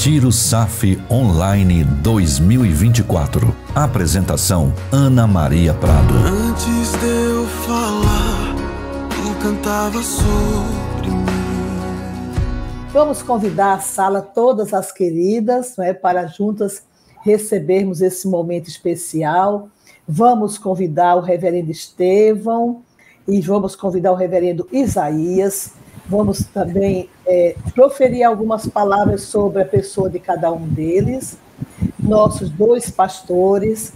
Retiro SAF Online 2024. Apresentação: Ana Maria Prado. Antes de eu falar, tu cantava sobre mim. Vamos convidar a sala, todas as queridas, não é, para juntas recebermos esse momento especial. Vamos convidar o reverendo Estevão e vamos convidar o reverendo Isaías. Vamos também proferir algumas palavras sobre a pessoa de cada um deles. Nossos dois pastores,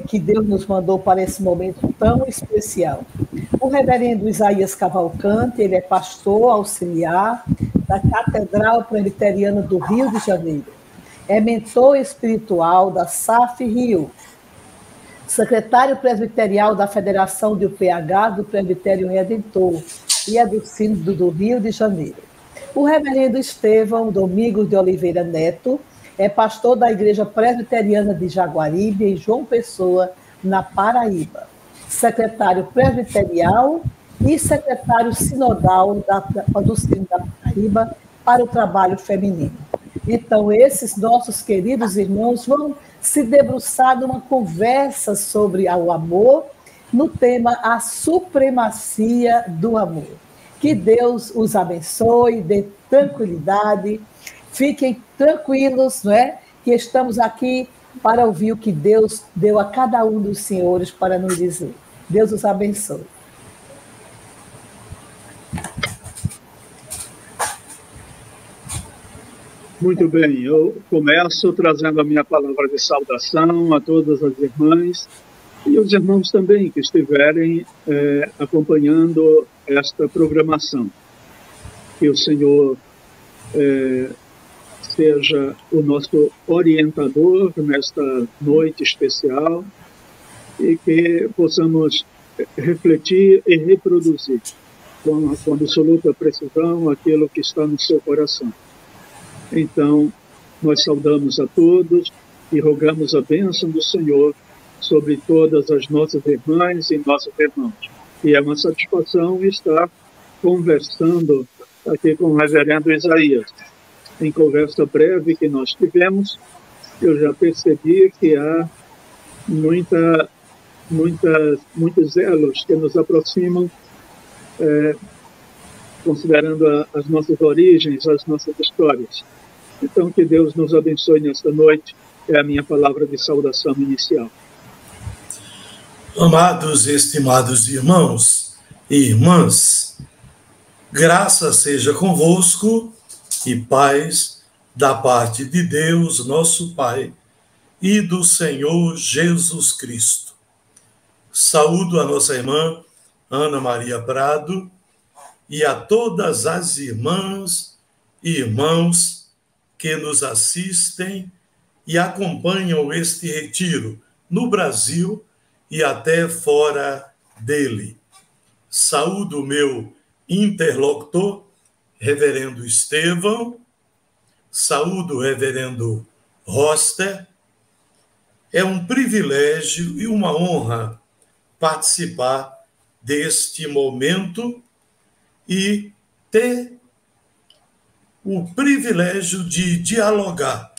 que Deus nos mandou para esse momento tão especial. O reverendo Isaías Cavalcante, ele é pastor auxiliar da Catedral Presbiteriana do Rio de Janeiro. É mentor espiritual da SAF Rio, secretário presbiterial da Federação de UPH do Presbitério Redentor e é do Sínodo do Rio de Janeiro. O reverendo Estevão Domingos de Oliveira Neto é pastor da Igreja Presbiteriana de Jaguaribe, em João Pessoa, na Paraíba. Secretário presbiterial e secretário sinodal do Sínodo da Paraíba para o trabalho feminino. Então, esses nossos queridos irmãos vão se debruçar numa conversa sobre o amor, no tema A Supremacia do Amor. Que Deus os abençoe, dê tranquilidade, fiquem tranquilos, não é? Que estamos aqui para ouvir o que Deus deu a cada um dos senhores para nos dizer. Deus os abençoe. Muito bem, eu começo trazendo a minha palavra de saudação a todas as irmãs e os irmãos também que estiverem acompanhando esta programação. Que o Senhor seja o nosso orientador nesta noite especial e que possamos refletir e reproduzir com absoluta precisão aquilo que está no seu coração. Então, nós saudamos a todos e rogamos a bênção do Senhor sobre todas as nossas irmãs e nossos irmãos. E é uma satisfação estar conversando aqui com o reverendo Isaías. Em conversa breve que nós tivemos, eu já percebi que há muitos elos que nos aproximam, considerando as nossas origens, as nossas histórias. Então, que Deus nos abençoe nesta noite, é a minha palavra de saudação inicial. Amados e estimados irmãos e irmãs, graça seja convosco e paz da parte de Deus, nosso Pai, e do Senhor Jesus Cristo. Saúdo a nossa irmã Ana Maria Prado e a todas as irmãs e irmãos que nos assistem e acompanham este retiro no Brasil e até fora dele. Saúdo o meu interlocutor, reverendo Estevão, saúdo o reverendo Roster. É um privilégio e uma honra participar deste momento e ter o privilégio de dialogar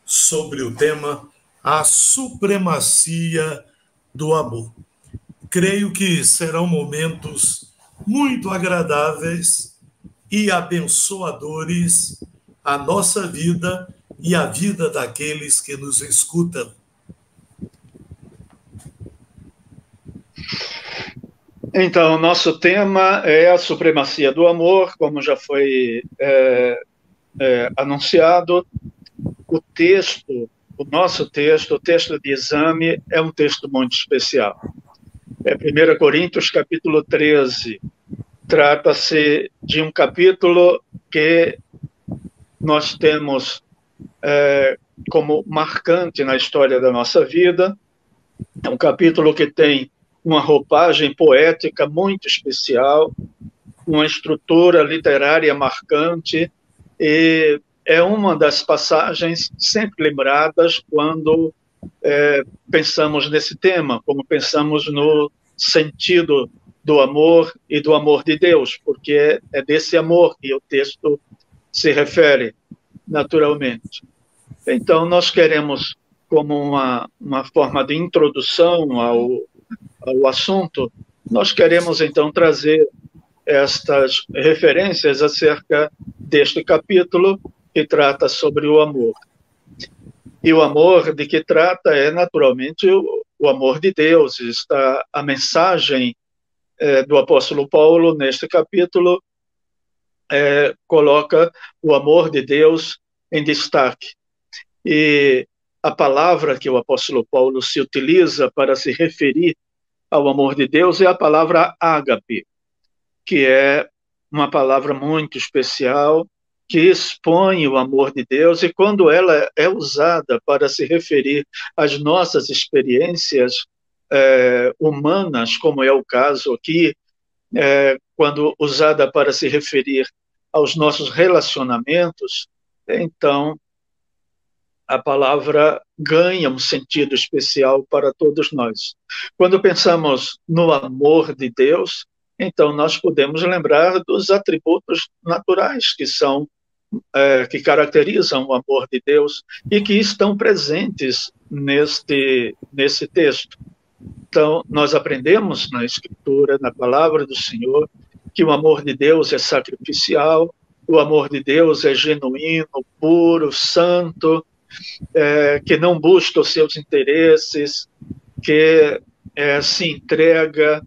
sobre o tema A Supremacia do Amor. Creio que serão momentos muito agradáveis e abençoadores à nossa vida e à vida daqueles que nos escutam. Então, nosso tema é a supremacia do amor, como já foi anunciado. O nosso texto, o texto de exame, é um texto muito especial. É 1 Coríntios, capítulo 13. Trata-se de um capítulo que nós temos como marcante na história da nossa vida. É um capítulo que tem uma roupagem poética muito especial, uma estrutura literária marcante, e é uma das passagens sempre lembradas quando pensamos nesse tema, como pensamos no sentido do amor e do amor de Deus, porque é desse amor que o texto se refere. naturalmente. Então, nós queremos, como uma forma de introdução ao assunto, nós queremos, então, trazer estas referências acerca deste capítulo que trata sobre o amor. E o amor de que trata é, naturalmente, o amor de Deus. Está a mensagem do apóstolo Paulo, neste capítulo, coloca o amor de Deus em destaque. E a palavra que o apóstolo Paulo se utiliza para se referir ao amor de Deus é a palavra ágape, que é uma palavra muito especial, que expõe o amor de Deus, e quando ela é usada para se referir às nossas experiências humanas, como é o caso aqui, quando usada para se referir aos nossos relacionamentos, então a palavra ganha um sentido especial para todos nós. Quando pensamos no amor de Deus, então nós podemos lembrar dos atributos naturais que caracterizam o amor de Deus e que estão presentes nesse texto. Então, nós aprendemos na Escritura, na palavra do Senhor, que o amor de Deus é sacrificial, o amor de Deus é genuíno, puro, santo, que não busca os seus interesses, que se entrega,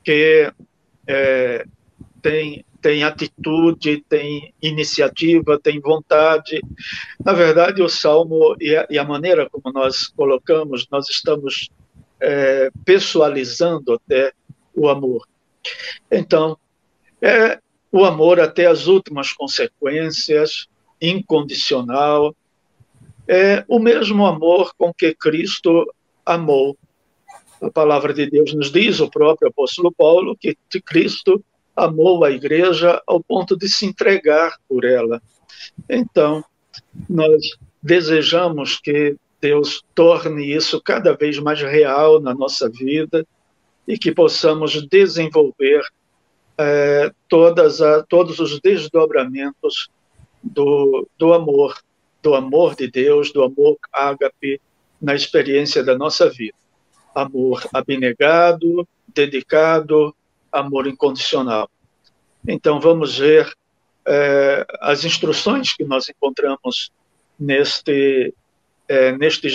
que tem atitude, tem iniciativa, tem vontade. Na verdade, o Salmo e a maneira como nós colocamos, nós estamos pessoalizando até o amor. Então, o amor até as últimas consequências, incondicional, é o mesmo amor com que Cristo amou. A palavra de Deus nos diz, o próprio apóstolo Paulo, que Cristo amou a igreja ao ponto de se entregar por ela. Então, nós desejamos que Deus torne isso cada vez mais real na nossa vida e que possamos desenvolver todos os desdobramentos do amor de Deus, do amor ágape na experiência da nossa vida. Amor abnegado, dedicado, amor incondicional. Então, vamos ver as instruções que nós encontramos nestes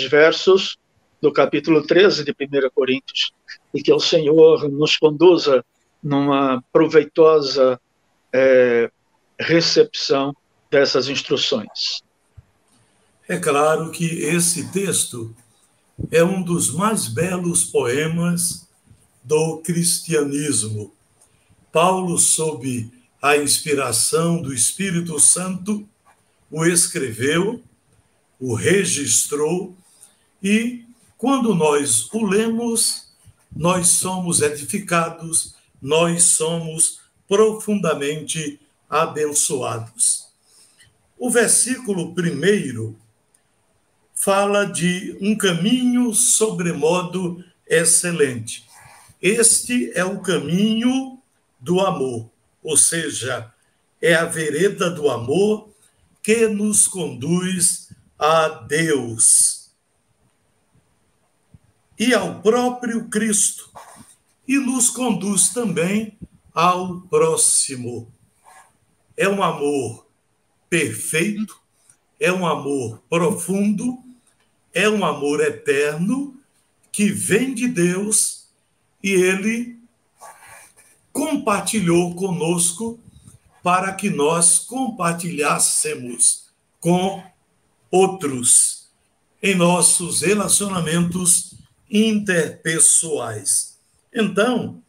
versos do capítulo 13 de 1 Coríntios, e que o Senhor nos conduza numa proveitosa recepção dessas instruções. É claro que esse texto é um dos mais belos poemas do cristianismo. Paulo, sob a inspiração do Espírito Santo, o escreveu, o registrou, e quando nós o lemos, nós somos edificados, nós somos profundamente abençoados. O versículo 1 fala de um caminho sobremodo excelente. Este é o caminho do amor, ou seja, é a vereda do amor que nos conduz a Deus e ao próprio Cristo, e nos conduz também ao próximo. É um amor perfeito, é um amor profundo, é um amor eterno que vem de Deus e ele compartilhou conosco para que nós compartilhássemos com outros em nossos relacionamentos interpessoais. Então,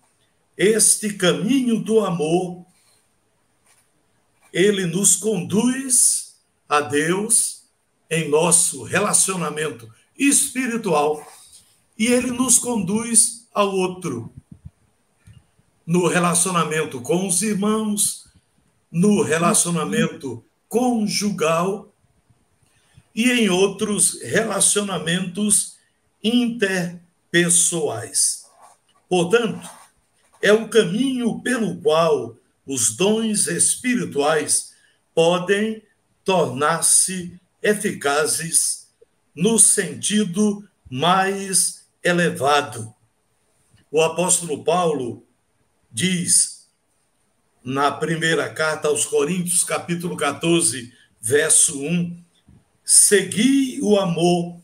este caminho do amor, ele nos conduz a Deus em nosso relacionamento espiritual e ele nos conduz ao outro, no relacionamento com os irmãos, no relacionamento conjugal e em outros relacionamentos interpessoais. Portanto, é o caminho pelo qual os dons espirituais podem tornar-se eficazes no sentido mais elevado. O apóstolo Paulo diz, na primeira carta aos Coríntios, capítulo 14, verso 1, segui o amor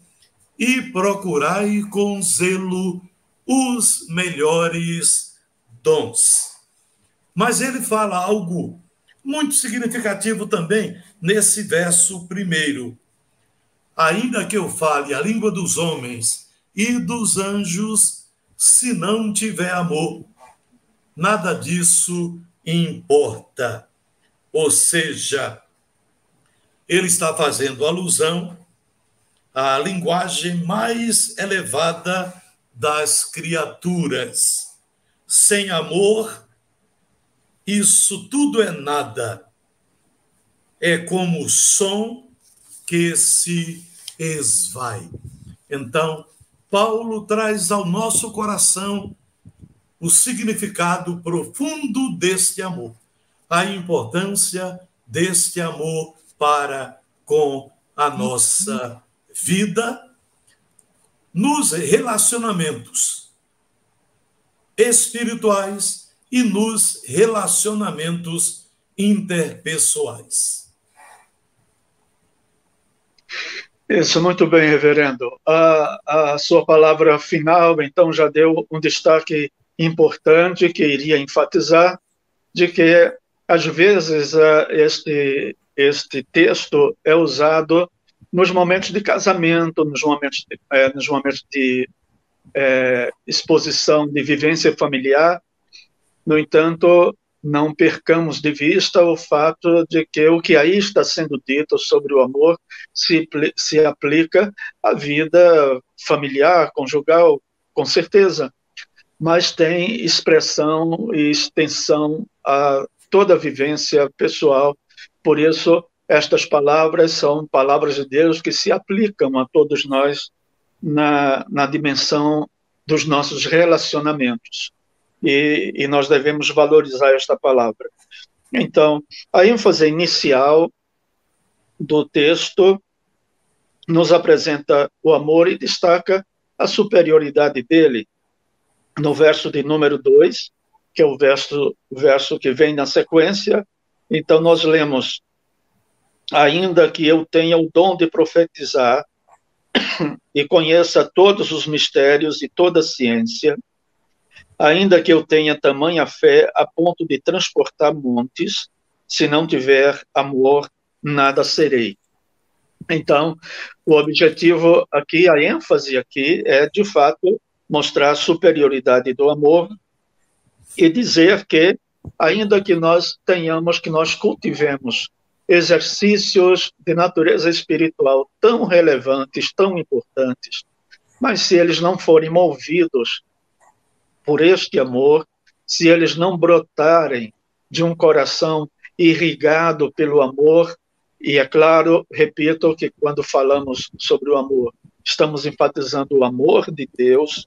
e procurai com zelo os melhores dons. Mas ele fala algo muito significativo também nesse verso primeiro. Ainda que eu fale a língua dos homens e dos anjos, se não tiver amor, nada disso importa. Ou seja, ele está fazendo alusão à linguagem mais elevada das criaturas. Sem amor, isso tudo é nada. É como o som que se esvai. Então, Paulo traz ao nosso coração o significado profundo deste amor, a importância deste amor para com a nossa vida, nos relacionamentos espirituais e nos relacionamentos interpessoais. Isso, muito bem, reverendo. A sua palavra final, então, já deu um destaque importante que iria enfatizar, de que, às vezes, este texto é usado nos momentos de casamento, nos momentos de exposição de vivência familiar. No entanto, não percamos de vista o fato de que o que aí está sendo dito sobre o amor se aplica à vida familiar, conjugal, com certeza, mas tem expressão e extensão a toda a vivência pessoal. Por isso, estas palavras são palavras de Deus que se aplicam a todos nós na dimensão dos nossos relacionamentos. E nós devemos valorizar esta palavra. Então, a ênfase inicial do texto nos apresenta o amor e destaca a superioridade dele. No verso de número 2, que é o verso que vem na sequência, então nós lemos: ainda que eu tenha o dom de profetizar e conheça todos os mistérios e toda a ciência, ainda que eu tenha tamanha fé a ponto de transportar montes, se não tiver amor, nada serei. Então, o objetivo aqui, a ênfase aqui, é, de fato, mostrar a superioridade do amor e dizer que, ainda que nós cultivemos exercícios de natureza espiritual tão relevantes, tão importantes, mas se eles não forem movidos por este amor, se eles não brotarem de um coração irrigado pelo amor, e é claro, repito, que quando falamos sobre o amor, estamos enfatizando o amor de Deus,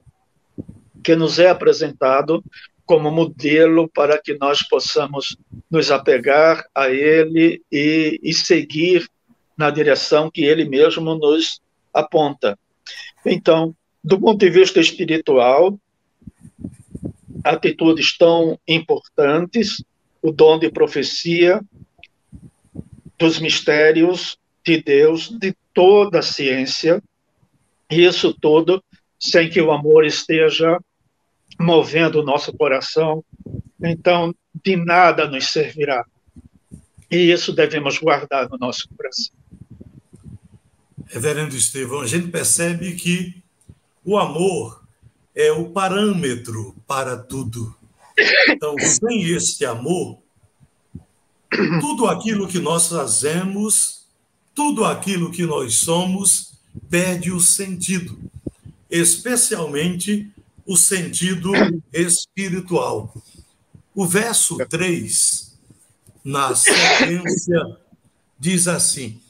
que nos é apresentado como modelo para que nós possamos nos apegar a Ele e seguir na direção que Ele mesmo nos aponta. Então, do ponto de vista espiritual, atitudes tão importantes, o dom de profecia, dos mistérios de Deus, de toda a ciência, e isso tudo sem que o amor esteja movendo o nosso coração, então de nada nos servirá. E isso devemos guardar no nosso coração. Reverendo Estevão, a gente percebe que o amor é o parâmetro para tudo. Então, sem este amor, tudo aquilo que nós fazemos, tudo aquilo que nós somos, perde o sentido, especialmente o sentido espiritual. O verso 3, na sequência, diz assim: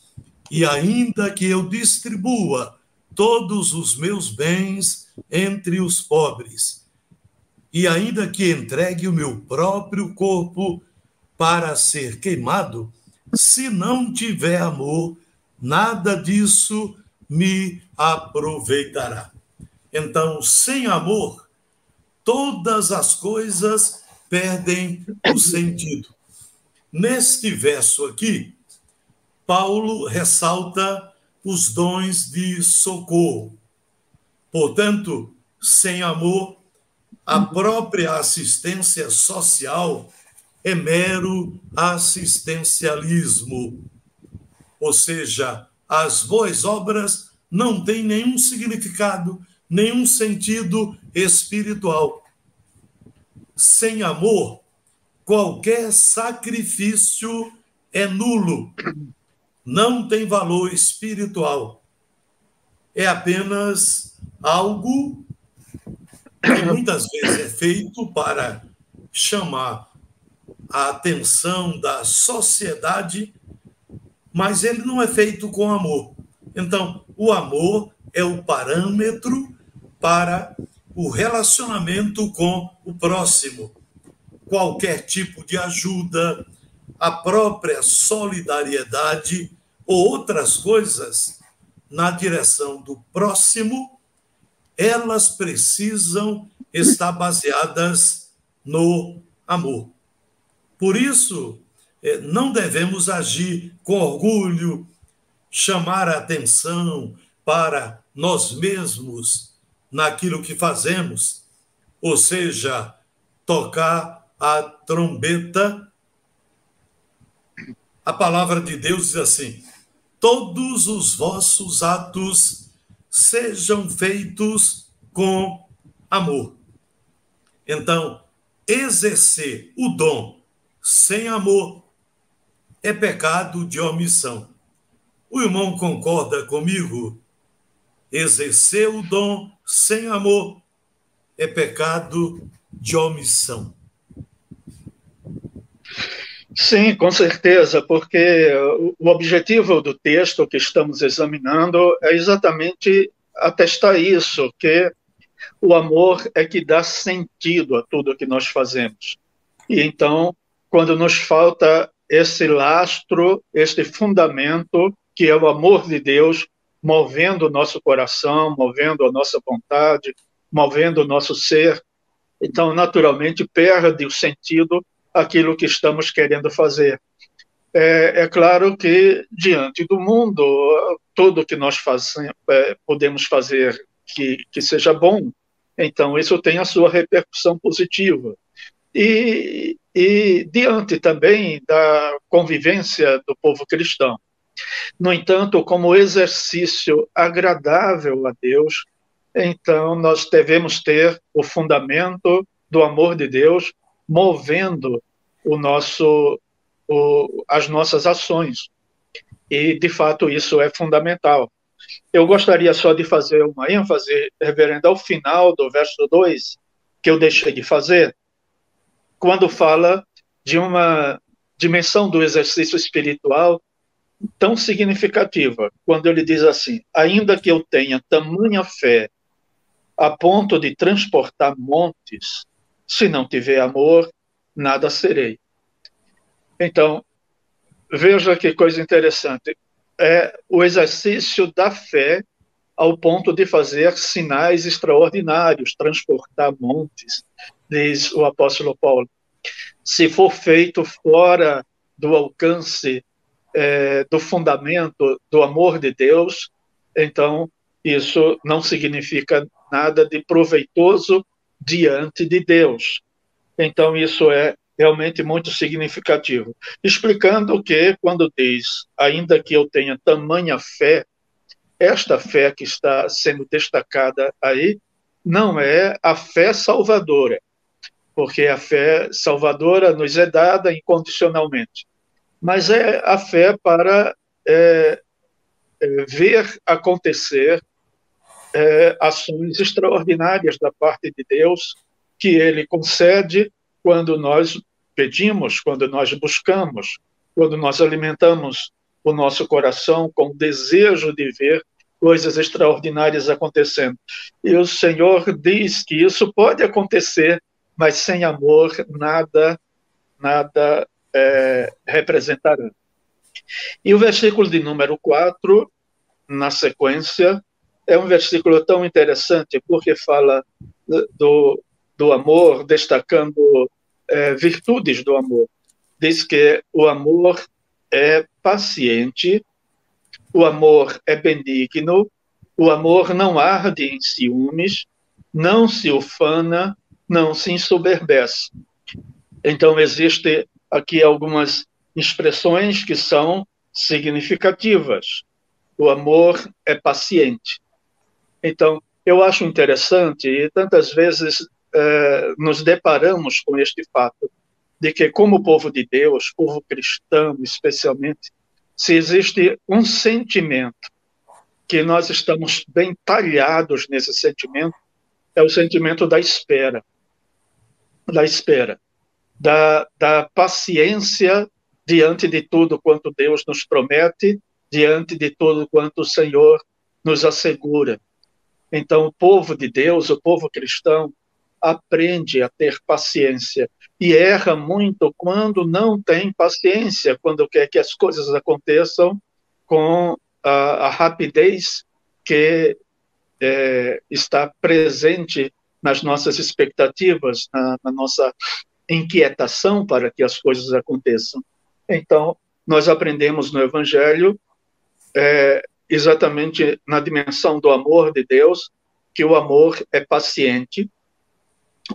e ainda que eu distribua todos os meus bens entre os pobres, e ainda que entregue o meu próprio corpo para ser queimado, Se não tiver amor, nada disso me aproveitará. Então, sem amor, todas as coisas perdem o sentido. Neste verso aqui, Paulo ressalta os dons de socorro. Portanto, sem amor, a própria assistência social é mero assistencialismo. Ou seja, as boas obras não têm nenhum significado, nenhum sentido espiritual. Sem amor, qualquer sacrifício é nulo, não tem valor espiritual. É apenas algo que muitas vezes é feito para chamar a atenção da sociedade, mas ele não é feito com amor. Então, o amor é o parâmetro para o relacionamento com o próximo. Qualquer tipo de ajuda, a própria solidariedade ou outras coisas na direção do próximo, elas precisam estar baseadas no amor. Por isso, não devemos agir com orgulho, chamar a atenção para nós mesmos naquilo que fazemos, ou seja, tocar a trombeta. A palavra de Deus diz assim: todos os vossos atos sejam feitos com amor. Então, exercer o dom sem amor é pecado de omissão. O irmão concorda comigo? Exercer o dom sem amor é pecado de omissão. Sim, com certeza, porque o objetivo do texto que estamos examinando é exatamente atestar isso, que o amor é que dá sentido a tudo que nós fazemos. E então, quando nos falta esse lastro, este fundamento, que é o amor de Deus, movendo o nosso coração, movendo a nossa vontade, movendo o nosso ser, então, naturalmente, perde o sentido aquilo que estamos querendo fazer. É claro que, diante do mundo, tudo que nós podemos fazer que seja bom, então isso tem a sua repercussão positiva. E diante também da convivência do povo cristão. No entanto, como exercício agradável a Deus, então nós devemos ter o fundamento do amor de Deus movendo as nossas ações. E, de fato, isso é fundamental. Eu gostaria só de fazer uma ênfase, reverendo, ao final do verso 2, que eu deixei de fazer, quando fala de uma dimensão do exercício espiritual tão significativa, quando ele diz assim: ainda que eu tenha tamanha fé a ponto de transportar montes, se não tiver amor, nada serei. Então, veja que coisa interessante. É o exercício da fé ao ponto de fazer sinais extraordinários, transportar montes, diz o apóstolo Paulo. Se for feito fora do alcance do fundamento do amor de Deus, então isso não significa nada de proveitoso diante de Deus. Então isso é realmente muito significativo. Explicando que, quando diz, ainda que eu tenha tamanha fé, esta fé que está sendo destacada aí não é a fé salvadora, porque a fé salvadora nos é dada incondicionalmente, mas é a fé para ver acontecer ações extraordinárias da parte de Deus, que Ele concede quando nós pedimos, quando nós buscamos, quando nós alimentamos o nosso coração com o desejo de ver coisas extraordinárias acontecendo. E o Senhor diz que isso pode acontecer, mas sem amor nada representará. E o versículo de número 4, na sequência, é um versículo tão interessante porque fala do amor, destacando virtudes do amor. Diz que o amor é paciente, o amor é benigno, o amor não arde em ciúmes, não se ufana, não se ensoberbece. Então, existe aqui algumas expressões que são significativas. O amor é paciente. Então, eu acho interessante, e tantas vezes nos deparamos com este fato, de que, como povo de Deus, povo cristão especialmente, se existe um sentimento que nós estamos bem talhados nesse sentimento, é o sentimento da espera. Da espera. Da paciência diante de tudo quanto Deus nos promete, diante de tudo quanto o Senhor nos assegura. Então, o povo de Deus, o povo cristão, aprende a ter paciência e erra muito quando não tem paciência, quando quer que as coisas aconteçam com a rapidez que está presente nas nossas expectativas, na nossa inquietação para que as coisas aconteçam. Então, nós aprendemos no Evangelho, exatamente na dimensão do amor de Deus, que o amor é paciente,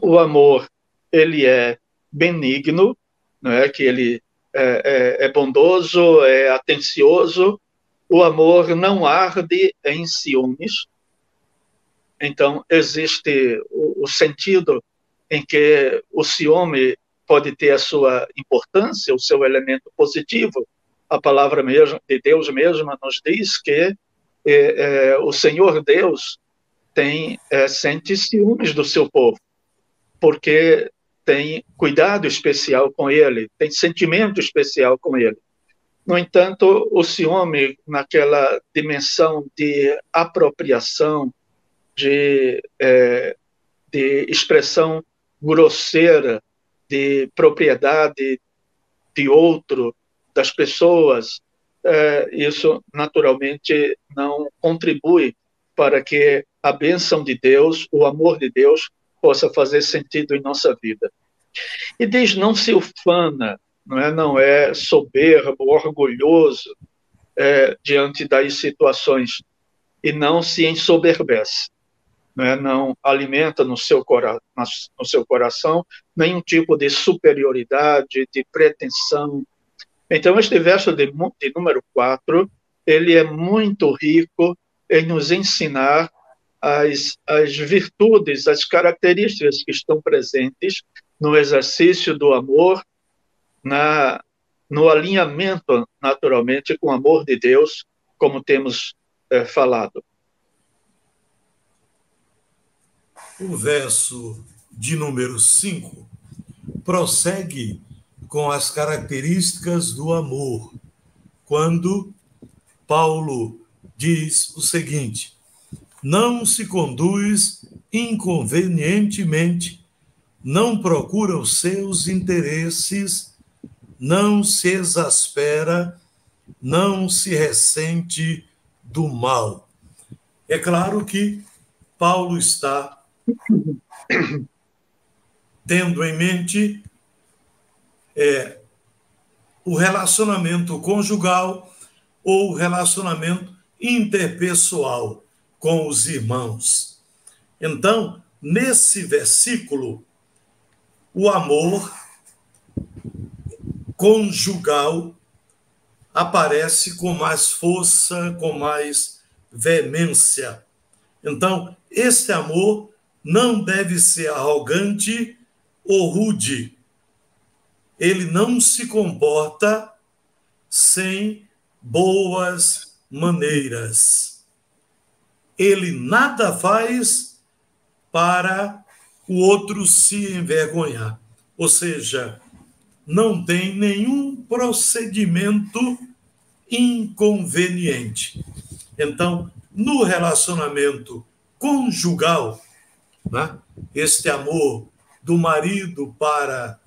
o amor ele é benigno, não é? Que ele é bondoso, é atencioso, o amor não arde em ciúmes. Então, existe o sentido em que o ciúme pode ter a sua importância, o seu elemento positivo. A palavra mesmo, de Deus mesma nos diz que o Senhor Deus sente ciúmes do seu povo, porque tem cuidado especial com ele, tem sentimento especial com ele. No entanto, o ciúme, naquela dimensão de apropriação, de expressão grosseira, de propriedade de outro, das pessoas, isso naturalmente não contribui para que a bênção de Deus, o amor de Deus, possa fazer sentido em nossa vida. E diz, não se ufana, não é soberbo, orgulhoso diante das situações, e não se ensoberbece. Não alimenta no seu coração nenhum tipo de superioridade, de pretensão. Então, este verso de número 4, ele é muito rico em nos ensinar as virtudes, as características que estão presentes no exercício do amor, no alinhamento, naturalmente, com o amor de Deus, como temos falado. O verso de número 5 prossegue com as características do amor, quando Paulo diz o seguinte: não se conduz inconvenientemente, não procura os seus interesses, não se exaspera, não se ressente do mal. É claro que Paulo está tendo em mente o relacionamento conjugal ou o relacionamento interpessoal com os irmãos. Então, nesse versículo, o amor conjugal aparece com mais força, com mais veemência. Então, esse amor não deve ser arrogante ou rude. Ele não se comporta sem boas maneiras. Ele nada faz para o outro se envergonhar. Ou seja, não tem nenhum procedimento inconveniente. Então, no relacionamento conjugal, este amor do marido para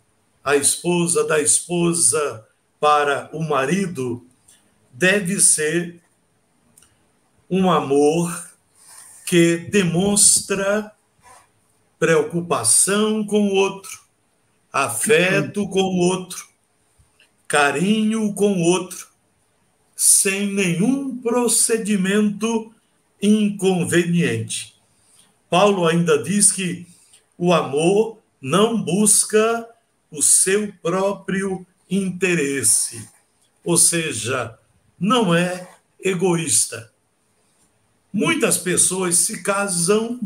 a esposa, da esposa para o marido, deve ser um amor que demonstra preocupação com o outro, afeto com o outro, carinho com o outro, sem nenhum procedimento inconveniente. Paulo ainda diz que o amor não busca o seu próprio interesse, ou seja, não é egoísta. Muitas pessoas se casam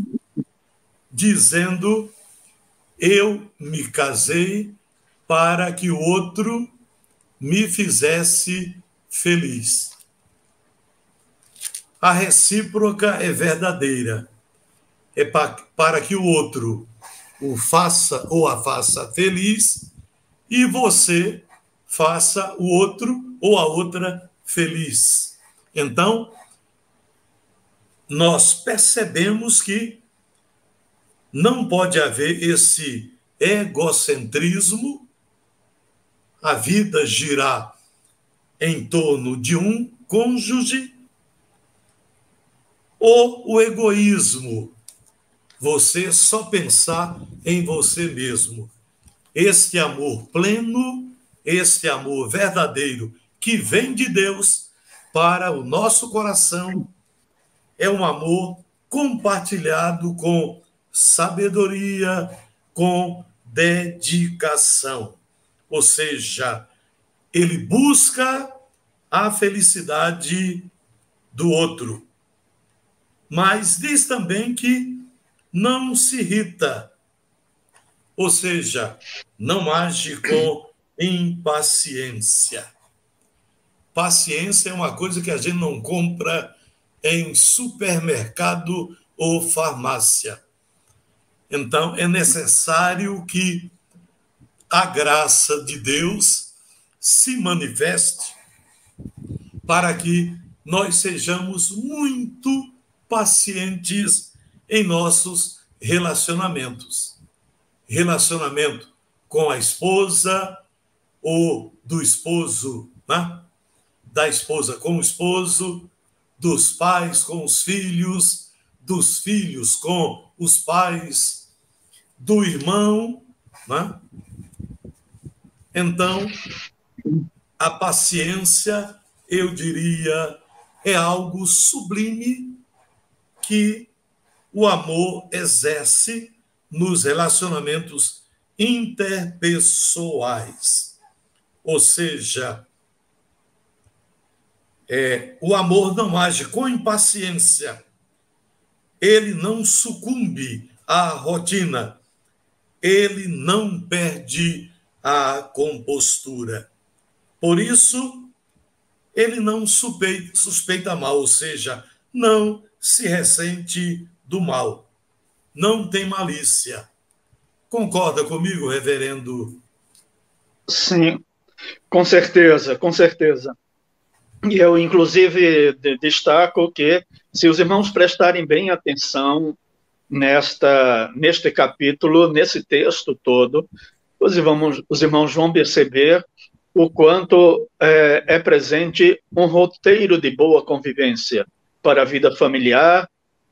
dizendo: eu me casei para que o outro me fizesse feliz. A recíproca é verdadeira. É para que o outro o faça ou a faça feliz e você faça o outro ou a outra feliz. Então, nós percebemos que não pode haver esse egocentrismo, a vida girar em torno de um cônjuge, ou o egoísmo, você só pensar em você mesmo. Este amor pleno, este amor verdadeiro que vem de Deus para o nosso coração, é um amor compartilhado com sabedoria, com dedicação. Ou seja, ele busca a felicidade do outro. Mas diz também que não se irrita, ou seja, não age com impaciência. Paciência é uma coisa que a gente não compra em supermercado ou farmácia. Então, é necessário que a graça de Deus se manifeste para que nós sejamos muito pacientes em nossos relacionamentos. Relacionamento com a esposa ou do esposo, né? Da esposa com o esposo, dos pais com os filhos, dos filhos com os pais, do irmão, né? Então, a paciência, eu diria, é algo sublime que o amor exerce nos relacionamentos interpessoais. Ou seja, o amor não age com impaciência, ele não sucumbe à rotina, ele não perde a compostura. Por isso, ele não suspeita mal, ou seja, não se ressente do mal, não tem malícia. Concorda comigo, reverendo? Sim, com certeza, com certeza. E eu, inclusive, destaco que, se os irmãos prestarem bem atenção neste capítulo, nesse texto todo, os irmãos vão perceber o quanto é presente um roteiro de boa convivência para a vida familiar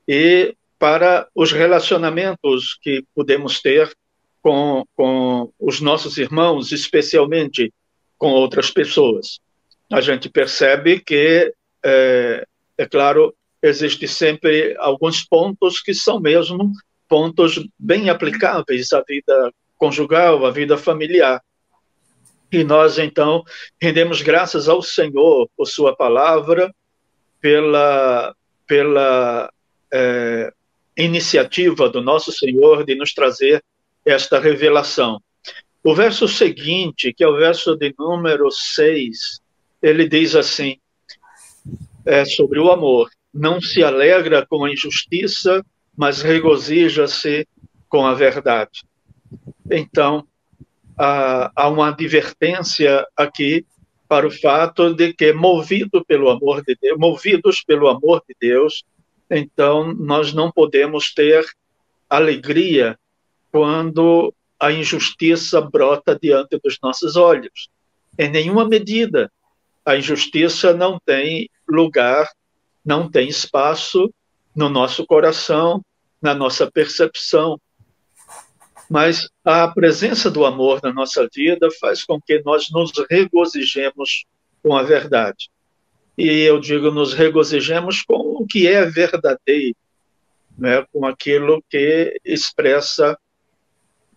e para os relacionamentos que podemos ter com os nossos irmãos, especialmente com outras pessoas. A gente percebe que, é claro, existe sempre alguns pontos que são mesmo pontos bem aplicáveis à vida conjugal, à vida familiar. E nós, então, rendemos graças ao Senhor por sua palavra, pela iniciativa do nosso Senhor de nos trazer esta revelação. O verso seguinte, que é o verso de número 6, ele diz assim, sobre o amor: não se alegra com a injustiça, mas regozija-se com a verdade. Então, há uma advertência aqui para o fato de que, movidos pelo amor de Deus, então nós não podemos ter alegria quando a injustiça brota diante dos nossos olhos, em nenhuma medida. A injustiça não tem lugar, não tem espaço no nosso coração, na nossa percepção. Mas a presença do amor na nossa vida faz com que nós nos regozijemos com a verdade. E eu digo, nos regozijemos com o que é verdadeiro, né? Com aquilo que expressa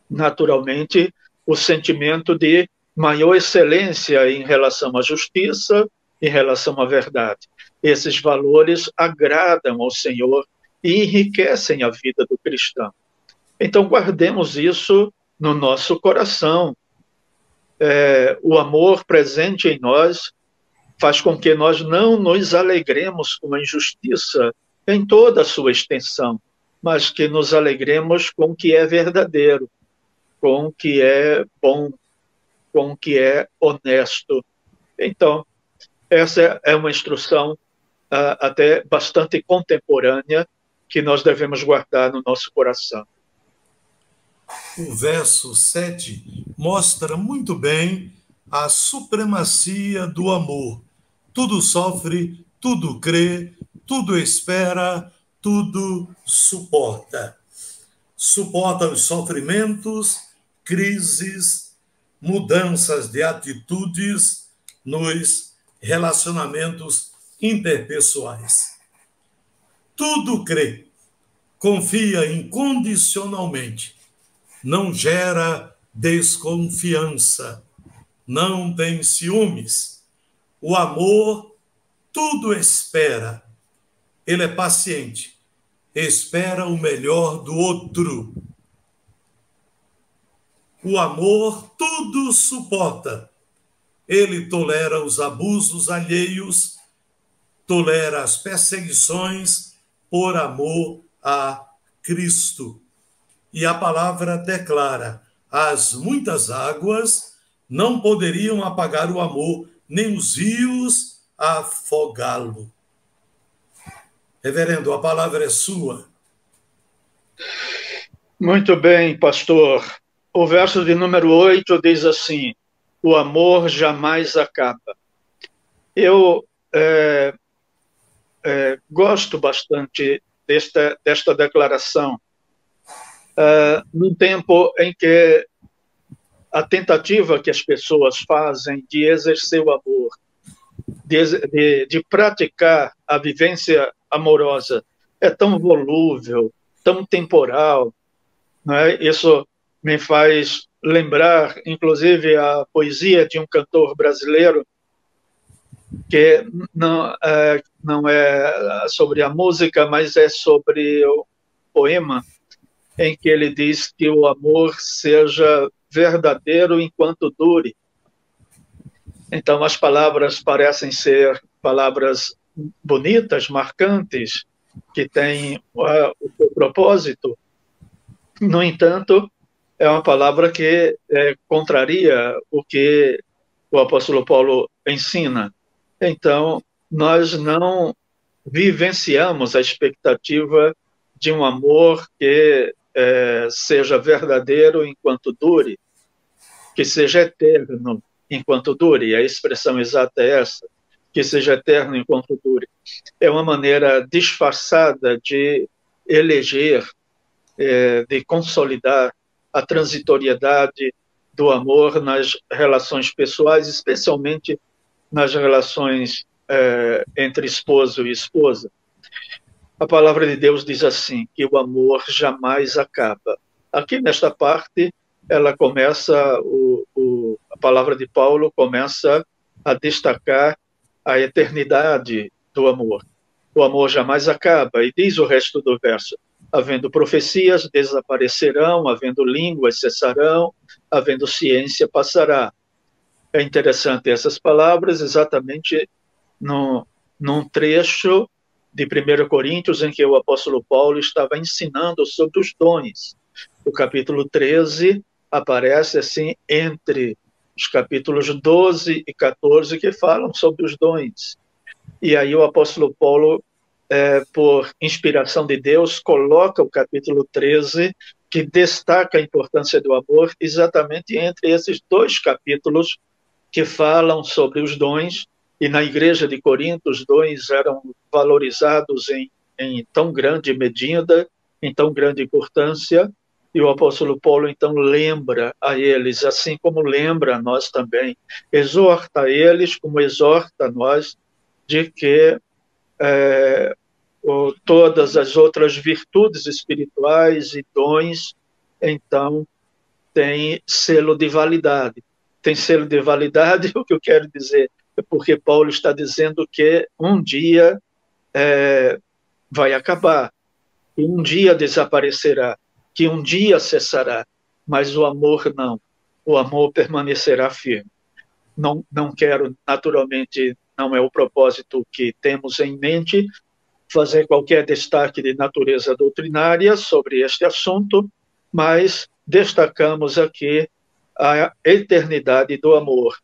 naturalmente o sentimento de maior excelência em relação à justiça, em relação à verdade. Esses valores agradam ao Senhor e enriquecem a vida do cristão. Então, guardemos isso no nosso coração. O amor presente em nós faz com que nós não nos alegremos com a injustiça em toda a sua extensão, mas que nos alegremos com o que é verdadeiro, com o que é bom, com o que é honesto. Então, essa é uma instrução até bastante contemporânea que nós devemos guardar no nosso coração. O verso 7 mostra muito bem a supremacia do amor. Tudo sofre, tudo crê, tudo espera, tudo suporta. Suporta os sofrimentos, crises, mudanças de atitudes nos relacionamentos interpessoais. Tudo crê, confia incondicionalmente, não gera desconfiança, não tem ciúmes. O amor tudo espera. Ele é paciente, espera o melhor do outro. O amor tudo suporta. Ele tolera os abusos alheios, tolera as perseguições por amor a Cristo. E a palavra declara: as muitas águas não poderiam apagar o amor, nem os rios afogá-lo. Reverendo, a palavra é sua. Muito bem, pastor. O verso de número 8 diz assim: o amor jamais acaba. Eu gosto bastante desta declaração, num tempo em que a tentativa que as pessoas fazem de exercer o amor, de praticar a vivência amorosa, é tão volúvel, tão temporal, não é? Isso me faz lembrar, inclusive, a poesia de um cantor brasileiro, que não é sobre a música, mas é sobre o poema, em que ele diz que o amor seja verdadeiro enquanto dure. Então, as palavras parecem ser palavras bonitas, marcantes, que têm o seu propósito. No entanto, é uma palavra que contraria o que o apóstolo Paulo ensina. Então, nós não vivenciamos a expectativa de um amor que seja verdadeiro enquanto dure, que seja eterno enquanto dure. A expressão exata é essa, que seja eterno enquanto dure. É uma maneira disfarçada de eleger, de consolidar a transitoriedade do amor nas relações pessoais, especialmente nas relações entre esposo e esposa. A palavra de Deus diz assim, que o amor jamais acaba. Aqui nesta parte, ela começa, a palavra de Paulo começa a destacar a eternidade do amor. O amor jamais acaba. E diz o resto do verso: havendo profecias, desaparecerão, havendo línguas, cessarão, havendo ciência, passará. É interessante essas palavras exatamente num trecho de 1 Coríntios, em que o apóstolo Paulo estava ensinando sobre os dons. O capítulo 13 aparece assim entre os capítulos 12 e 14, que falam sobre os dons. E aí o apóstolo Paulo, por inspiração de Deus, coloca o capítulo 13, que destaca a importância do amor, exatamente entre esses dois capítulos que falam sobre os dons e na igreja de Corinto os dons eram valorizados em tão grande medida, em tão grande importância, e o apóstolo Paulo então lembra a eles, assim como lembra a nós também, exorta a eles como exorta a nós, de que todas as outras virtudes espirituais e dons, então, têm selo de validade. Tem selo de validade, o que eu quero dizer é porque Paulo está dizendo que um dia vai acabar, que um dia desaparecerá, que um dia cessará, mas o amor não. O amor permanecerá firme. Não quero, naturalmente, não é o propósito que temos em mente, fazer qualquer destaque de natureza doutrinária sobre este assunto, mas destacamos aqui a eternidade do amor.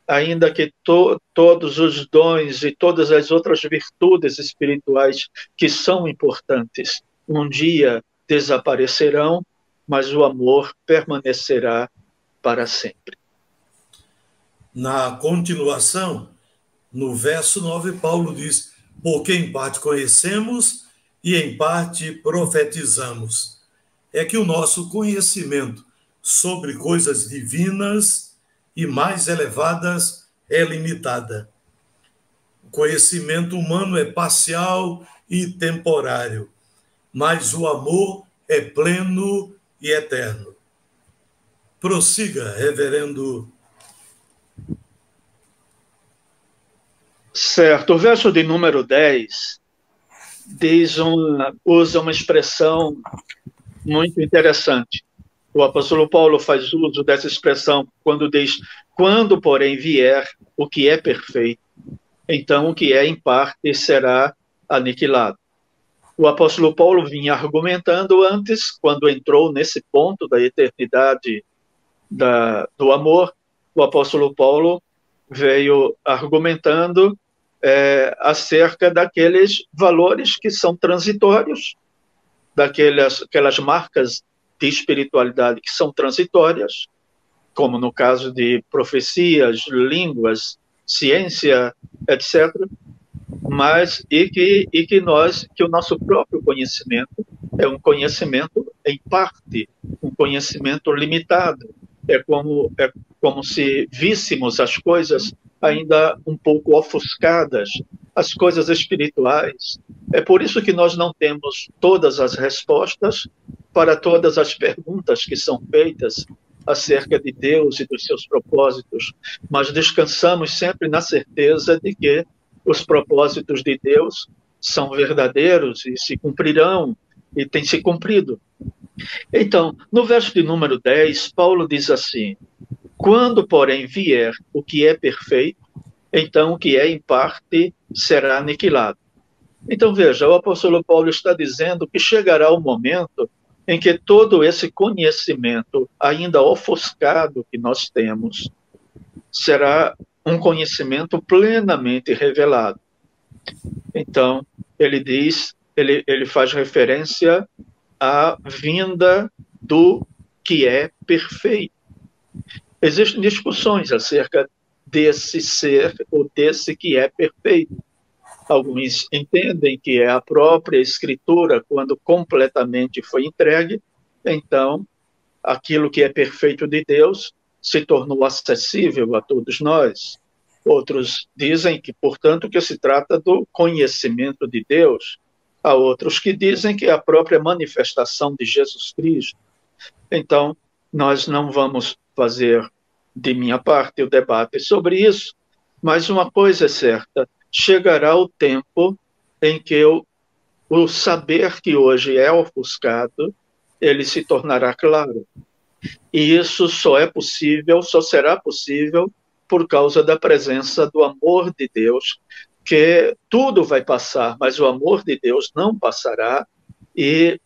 Ainda que todos os dons e todas as outras virtudes espirituais que são importantes um dia desaparecerão, mas o amor permanecerá para sempre. Na continuação, no verso 9, Paulo diz: porque em parte conhecemos e em parte profetizamos. É que o nosso conhecimento sobre coisas divinas e mais elevadas é limitada. O conhecimento humano é parcial e temporário, mas o amor é pleno e eterno. Prossiga, reverendo. Certo. O verso de número 10 usa uma expressão muito interessante. O apóstolo Paulo faz uso dessa expressão quando diz: quando, porém, vier o que é perfeito, então o que é em parte será aniquilado. O apóstolo Paulo vinha argumentando antes, quando entrou nesse ponto da eternidade do amor, o apóstolo Paulo veio argumentando acerca daqueles valores que são transitórios, aquelas marcas de espiritualidade que são transitórias, como no caso de profecias, línguas, ciência, etc., mas que o nosso próprio conhecimento é um conhecimento em parte, um conhecimento limitado. É como se víssemos as coisas ainda um pouco ofuscadas, as coisas espirituais. É por isso que nós não temos todas as respostas para todas as perguntas que são feitas acerca de Deus e dos seus propósitos, mas descansamos sempre na certeza de que os propósitos de Deus são verdadeiros e se cumprirão, e têm se cumprido. Então, no verso de número 10, Paulo diz assim: quando, porém, vier o que é perfeito, então o que é em parte será aniquilado. Então, veja, o apóstolo Paulo está dizendo que chegará o momento em que todo esse conhecimento ainda ofuscado que nós temos será um conhecimento plenamente revelado. Então, ele faz referência à vinda do que é perfeito. Existem discussões acerca desse ser ou desse que é perfeito. Alguns entendem que é a própria Escritura, quando completamente foi entregue, então aquilo que é perfeito de Deus se tornou acessível a todos nós. Outros dizem que, portanto, que se trata do conhecimento de Deus. Há outros que dizem que é a própria manifestação de Jesus Cristo. Então, nós não vamos fazer, de minha parte, o debate sobre isso, mas uma coisa é certa: chegará o tempo em que o saber que hoje é ofuscado, ele se tornará claro. E isso só será possível por causa da presença do amor de Deus, que tudo vai passar, mas o amor de Deus não passará, e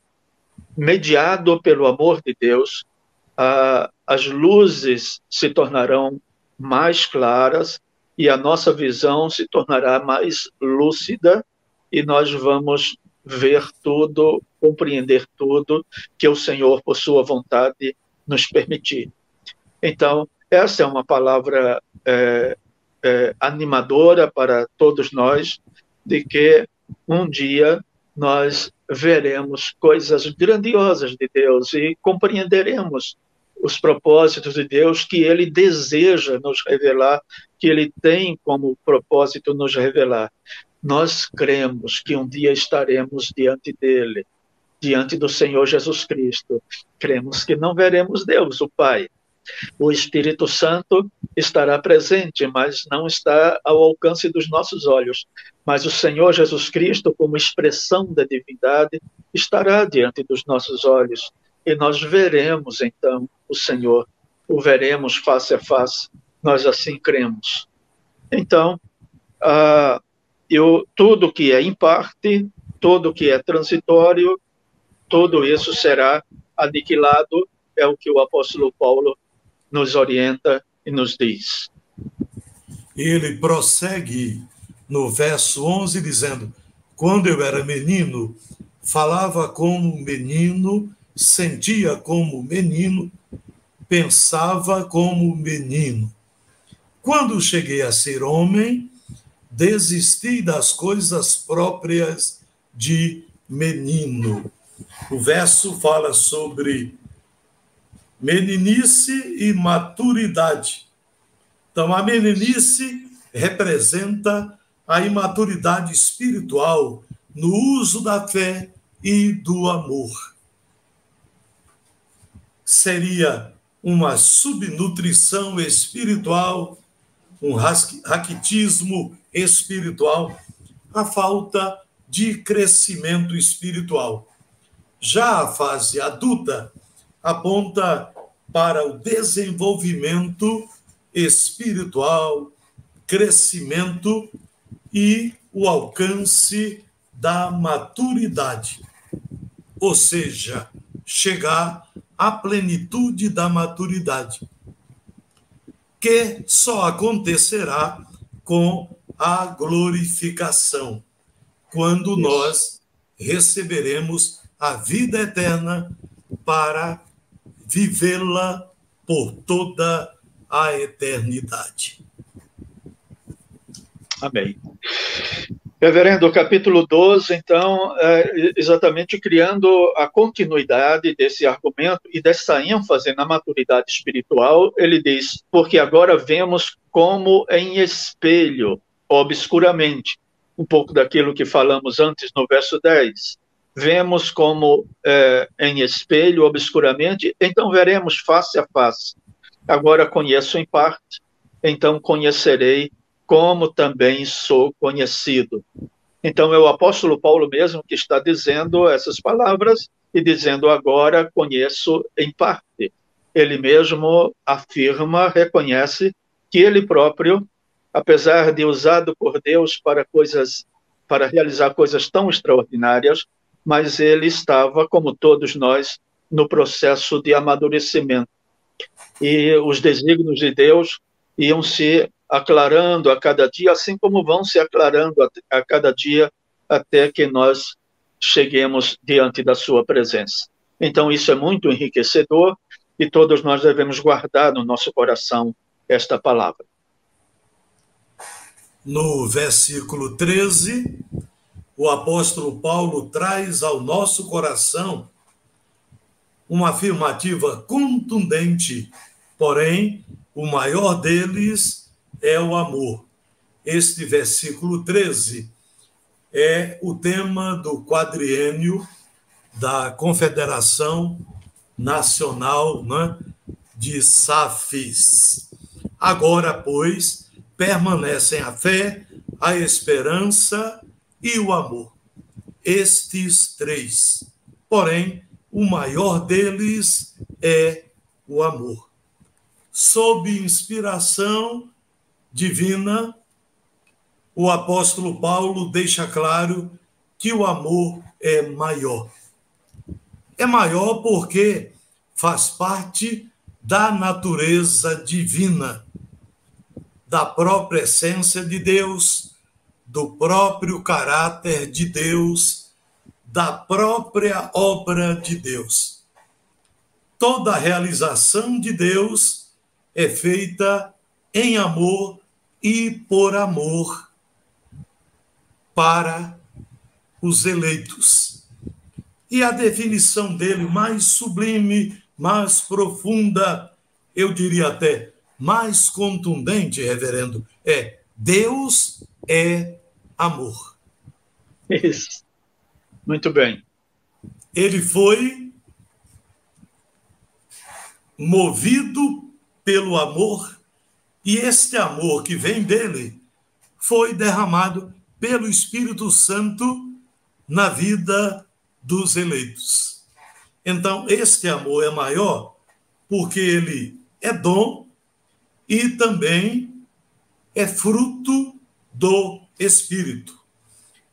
mediado pelo amor de Deus, as luzes se tornarão mais claras e a nossa visão se tornará mais lúcida, e nós vamos ver tudo, compreender tudo que o Senhor, por sua vontade, nos permitir. Então, essa é uma palavra animadora para todos nós, de que um dia nós veremos coisas grandiosas de Deus e compreenderemos os propósitos de Deus que Ele deseja nos revelar, que Ele tem como propósito nos revelar. Nós cremos que um dia estaremos diante dEle, diante do Senhor Jesus Cristo. Cremos que não veremos Deus, o Pai. O Espírito Santo estará presente, mas não está ao alcance dos nossos olhos. Mas o Senhor Jesus Cristo, como expressão da divindade, estará diante dos nossos olhos. E nós veremos, então, o Senhor. O veremos face a face. Nós assim cremos. Então, tudo que é em parte, tudo que é transitório, tudo isso será aniquilado, é o que o apóstolo Paulo nos orienta e nos diz. Ele prossegue no verso 11, dizendo: quando eu era menino, falava como menino, sentia como menino, pensava como menino. Quando cheguei a ser homem, desisti das coisas próprias de menino. O verso fala sobre meninice e maturidade. Então, a meninice representa a imaturidade espiritual no uso da fé e do amor. Seria uma subnutrição espiritual, um raquitismo espiritual, a falta de crescimento espiritual. Já a fase adulta aponta para o desenvolvimento espiritual, crescimento e o alcance da maturidade. Ou seja, chegar à plenitude da maturidade, que só acontecerá com a glorificação, quando nós receberemos a vida eterna para vivê-la por toda a eternidade. Amém. Reverendo, o capítulo 12, então, exatamente criando a continuidade desse argumento e dessa ênfase na maturidade espiritual, ele diz: porque agora vemos como em espelho, obscuramente, um pouco daquilo que falamos antes no verso 10. Vemos como em espelho, obscuramente, então veremos face a face. Agora conheço em parte, então conhecerei como também sou conhecido. Então é o apóstolo Paulo mesmo que está dizendo essas palavras e dizendo agora conheço em parte. Ele mesmo afirma, reconhece que ele próprio, apesar de usado por Deus para realizar coisas tão extraordinárias, mas ele estava, como todos nós, no processo de amadurecimento. E os desígnios de Deus iam se aclarando a cada dia, assim como vão se aclarando a cada dia, até que nós cheguemos diante da sua presença. Então, isso é muito enriquecedor e todos nós devemos guardar no nosso coração esta palavra. No versículo 13, o apóstolo Paulo traz ao nosso coração uma afirmativa contundente, porém, o maior deles é o amor. Este versículo 13 é o tema do quadriênio da Confederação Nacional, né, de SAFES. Agora, pois, permanecem a fé, a esperança e o amor. Estes três. Porém, o maior deles é o amor. Sob inspiração divina, o apóstolo Paulo deixa claro que o amor é maior. É maior porque faz parte da natureza divina, da própria essência de Deus, do próprio caráter de Deus, da própria obra de Deus. Toda a realização de Deus é feita em amor e por amor para os eleitos. E a definição dele mais sublime, mais profunda, eu diria até mais contundente, reverendo, é: Deus é amor. Isso. Muito bem. Ele foi movido pelo amor, e este amor que vem dele foi derramado pelo Espírito Santo na vida dos eleitos. Então, este amor é maior porque ele é dom e também é fruto do Espírito.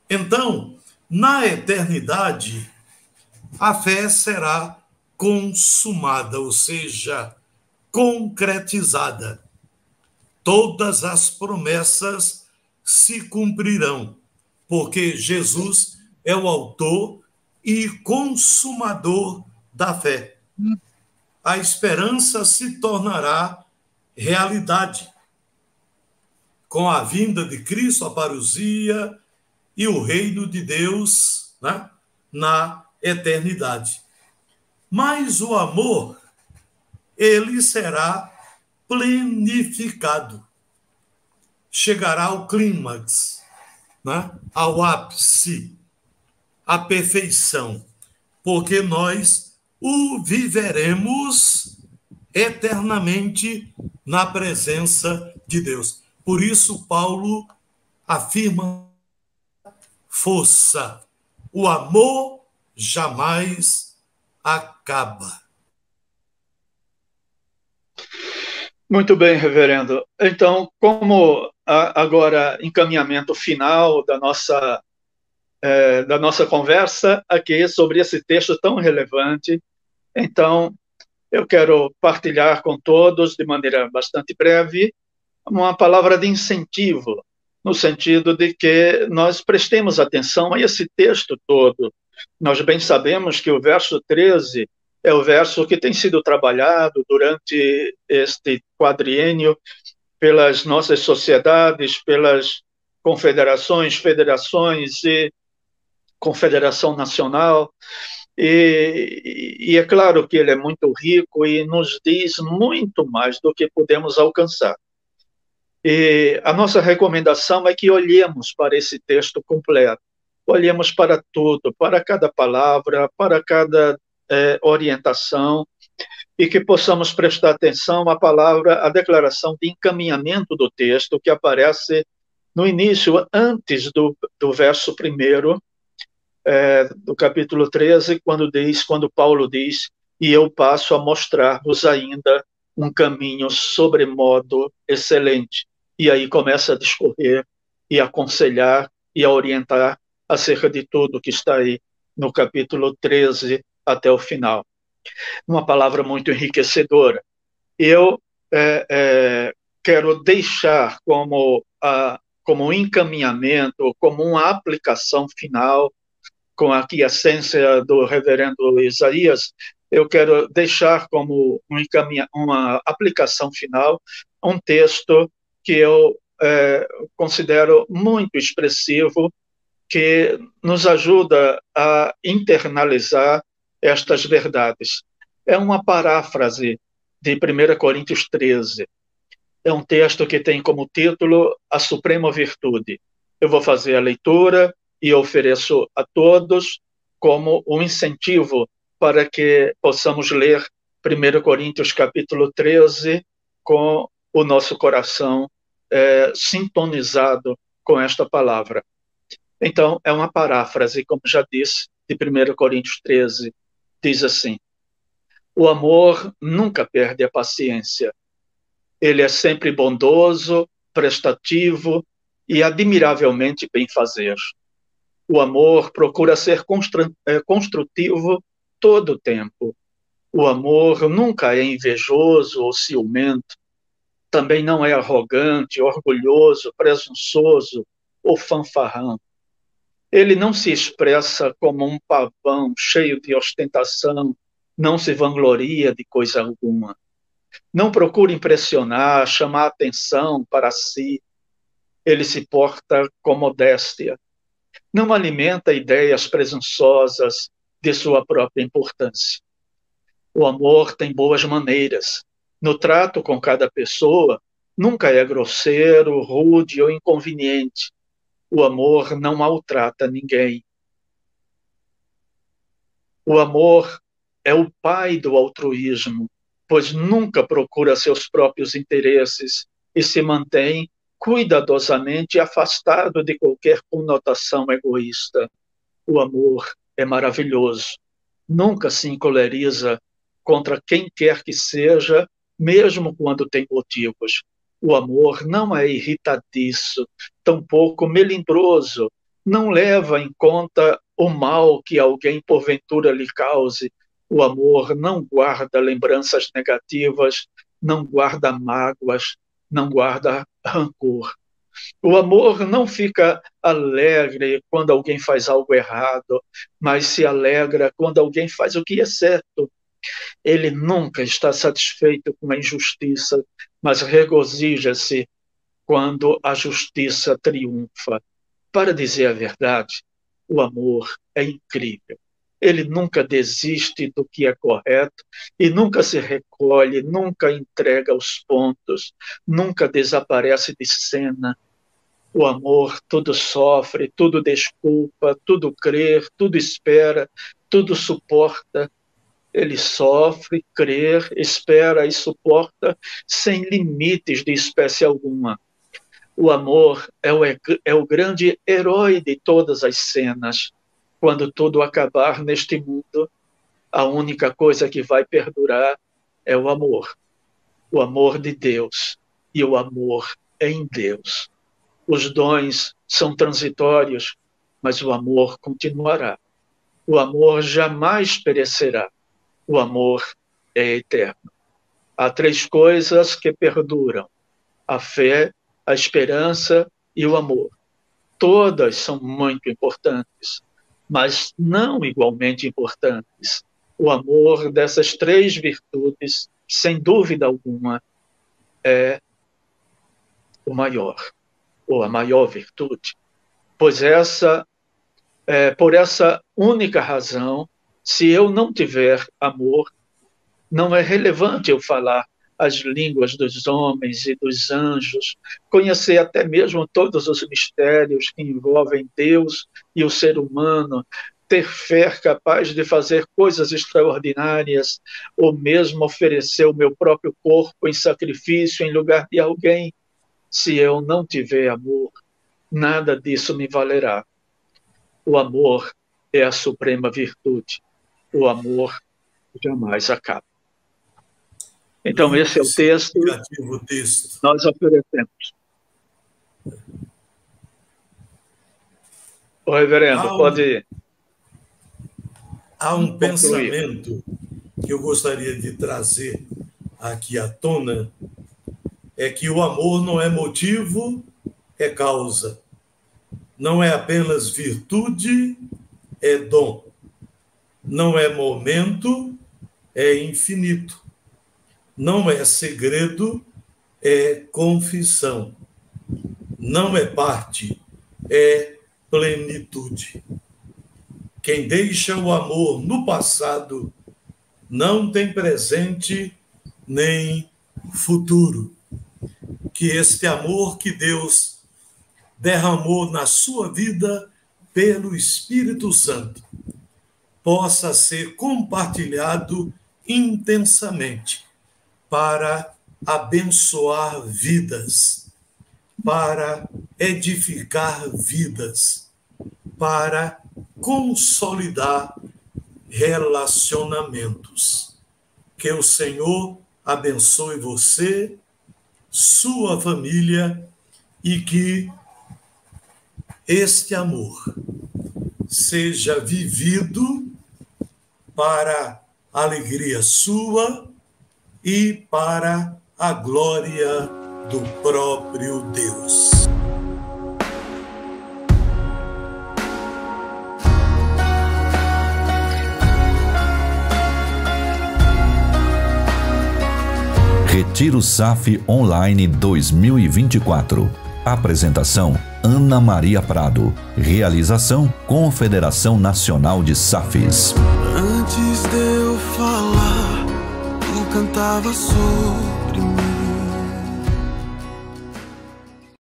Então, na eternidade, a fé será consumada, ou seja, concretizada. Todas as promessas se cumprirão, porque Jesus é o autor e consumador da fé. A esperança se tornará realidade com a vinda de Cristo, a parousia e o reino de Deus, né, na eternidade. Mas o amor, ele será plenificado. Chegará ao clímax, né, ao ápice, à perfeição, porque nós o viveremos eternamente na presença de Deus. Por isso, Paulo afirma força: o amor jamais acaba. Muito bem, reverendo. Então, como agora encaminhamento final da nossa conversa aqui sobre esse texto tão relevante, então eu quero partilhar com todos, de maneira bastante breve, uma palavra de incentivo, no sentido de que nós prestemos atenção a esse texto todo. Nós bem sabemos que o verso 13 é o verso que tem sido trabalhado durante este quadriênio pelas nossas sociedades, pelas confederações, federações e Confederação Nacional. E é claro que ele é muito rico e nos diz muito mais do que podemos alcançar. E a nossa recomendação é que olhemos para esse texto completo, olhemos para tudo, para cada palavra, para cada orientação, e que possamos prestar atenção à palavra, à declaração de encaminhamento do texto, que aparece no início, antes do verso 1, do capítulo 13, quando Paulo diz: e eu passo a mostrar-vos ainda um caminho sobremodo excelente. E aí começa a discorrer e aconselhar e a orientar acerca de tudo que está aí no capítulo 13 até o final. Uma palavra muito enriquecedora. Eu quero deixar como um encaminhamento, como uma aplicação final, com a aquiescência do reverendo Isaías, eu quero deixar como uma aplicação final um texto que eu considero muito expressivo, que nos ajuda a internalizar estas verdades. É uma paráfrase de 1 Coríntios 13. É um texto que tem como título A Suprema Virtude. Eu vou fazer a leitura e ofereço a todos como um incentivo para que possamos ler 1 Coríntios capítulo 13 com o nosso coração sintonizado com esta palavra. Então, é uma paráfrase, como já disse, de 1 Coríntios 13, diz assim: o amor nunca perde a paciência. Ele é sempre bondoso, prestativo e admiravelmente benfazer. O amor procura ser construtivo todo o tempo. O amor nunca é invejoso ou ciumento. Também não é arrogante, orgulhoso, presunçoso ou fanfarrão. Ele não se expressa como um pavão cheio de ostentação, não se vangloria de coisa alguma. Não procura impressionar, chamar atenção para si, ele se porta com modéstia. Não alimenta ideias presunçosas de sua própria importância. O amor tem boas maneiras. No trato com cada pessoa, nunca é grosseiro, rude ou inconveniente. O amor não maltrata ninguém. O amor é o pai do altruísmo, pois nunca procura seus próprios interesses e se mantém cuidadosamente afastado de qualquer conotação egoísta. O amor é maravilhoso. Nunca se encoleriza contra quem quer que seja, mesmo quando tem motivos. O amor não é irritadiço, tampouco melindroso, não leva em conta o mal que alguém porventura lhe cause. O amor não guarda lembranças negativas, não guarda mágoas, não guarda rancor. O amor não fica alegre quando alguém faz algo errado, mas se alegra quando alguém faz o que é certo. Ele nunca está satisfeito com a injustiça, mas regozija-se quando a justiça triunfa. Para dizer a verdade, o amor é incrível. Ele nunca desiste do que é correto e nunca se recolhe, nunca entrega os pontos, nunca desaparece de cena. O amor tudo sofre, tudo desculpa, tudo crê, tudo espera, tudo suporta. Ele sofre, crê, espera e suporta sem limites de espécie alguma. O amor é o grande herói de todas as cenas. Quando tudo acabar neste mundo, a única coisa que vai perdurar é o amor de Deus e o amor em Deus. Os dons são transitórios, mas o amor continuará. O amor jamais perecerá. O amor é eterno. Há 3 coisas que perduram: a fé, a esperança e o amor. Todas são muito importantes, mas não igualmente importantes. O amor dessas 3 virtudes, sem dúvida alguma, é o maior, ou a maior virtude. Pois por essa única razão, se eu não tiver amor, não é relevante eu falar as línguas dos homens e dos anjos, conhecer até mesmo todos os mistérios que envolvem Deus e o ser humano, ter fé capaz de fazer coisas extraordinárias, ou mesmo oferecer o meu próprio corpo em sacrifício em lugar de alguém. Se eu não tiver amor, nada disso me valerá. O amor é a suprema virtude. O amor jamais acaba. Então, esse é o texto que nós oferecemos. O reverendo, pode ir. Há um pensamento que eu gostaria de trazer aqui à tona, é que o amor não é motivo, é causa. Não é apenas virtude, é dom. Não é momento, é infinito. Não é segredo, é confissão. Não é parte, é plenitude. Quem deixa o amor no passado não tem presente nem futuro. Que este amor que Deus derramou na sua vida pelo Espírito Santo possa ser compartilhado intensamente para abençoar vidas, para edificar vidas, para consolidar relacionamentos. Que o Senhor abençoe você, sua família, e que este amor seja vivido para a alegria sua e para a glória do próprio Deus. Retiro SAF Online 2024. Apresentação: Ana Maria Prado. Realização: Confederação Nacional de SAFs. Antes de eu falar, tu cantava sobre